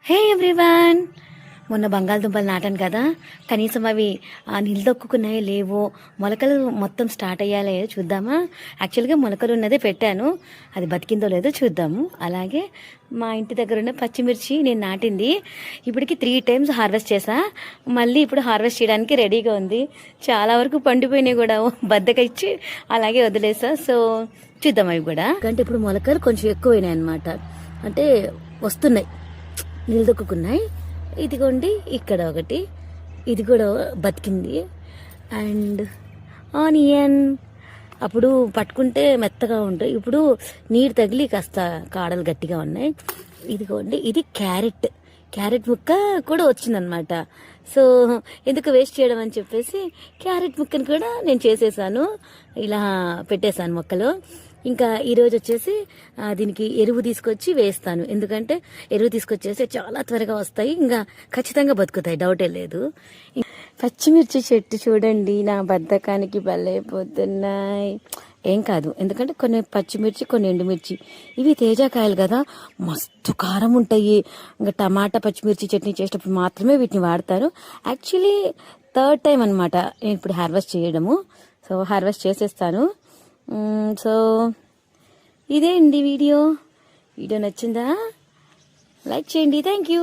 హే everyone, మొన్న బంగాళదుంపలు నాటాను కదా, కనీసం అవి నిలదొక్కున్నాయో లేవో, మొలకలు మొత్తం స్టార్ట్ అయ్యాలో చూద్దామా. యాక్చువల్గా మొలకలు ఉన్నదే పెట్టాను, అది బతికిందో లేదో చూద్దాము. అలాగే మా ఇంటి దగ్గర ఉన్న పచ్చిమిర్చి నేను నాటింది ఇప్పటికి 3 times హార్వెస్ట్ చేసా. మళ్ళీ ఇప్పుడు హార్వెస్ట్ చేయడానికి రెడీగా ఉంది. చాలా వరకు పండిపోయినాయి కూడా, బద్దక ఇచ్చి అలాగే వదిలేసా. సో చూద్దాం అవి కూడా. అంటే ఇప్పుడు మొలకలు కొంచెం ఎక్కువైనాయి అనమాట, అంటే వస్తున్నాయి, నిలదొక్కున్నాయి. ఇదిగోండి ఇక్కడ ఒకటి, ఇది కూడా బతికింది. అండ్ ఆనియన్ అప్పుడు పట్టుకుంటే మెత్తగా ఉంటాయి, ఇప్పుడు నీరు తగిలి కాస్త కాడలు గట్టిగా ఉన్నాయి. ఇదిగోండి ఇది క్యారెట్ ముక్క కూడా వచ్చిందనమాట. సో ఎందుకు వేస్ట్ చేయడం అని చెప్పేసి క్యారెట్ ముక్కను కూడా నేను చేసేసాను, ఇలా పెట్టేశాను మొక్కలో. ఇంకా ఈరోజు వచ్చేసి దీనికి ఎరువు తీసుకొచ్చి వేస్తాను, ఎందుకంటే ఎరువు తీసుకొచ్చేసి చాలా త్వరగా వస్తాయి, ఇంకా ఖచ్చితంగా బతుకుతాయి, డౌటే లేదు. పచ్చిమిర్చి చెట్టు చూడండి, నా బద్ధకానికి బలైపోతున్నాయి. ఏం కాదు, ఎందుకంటే కొన్ని పచ్చిమిర్చి కొన్ని ఎండుమిర్చి, ఇవి తేజాకాయలు కదా, మస్తు కారం ఉంటాయి. ఇంకా టమాటా పచ్చిమిర్చి చట్నీ చేసేటప్పుడు మాత్రమే వీటిని వాడతాను. యాక్చువల్లీ 3rd time అనమాట నేను ఇప్పుడు హార్వెస్ట్ చేయడము. సో హార్వెస్ట్ చేసేస్తాను. సో ఇదే అండి వీడియో నచ్చిందా? లైక్ చేయండి. Thank you.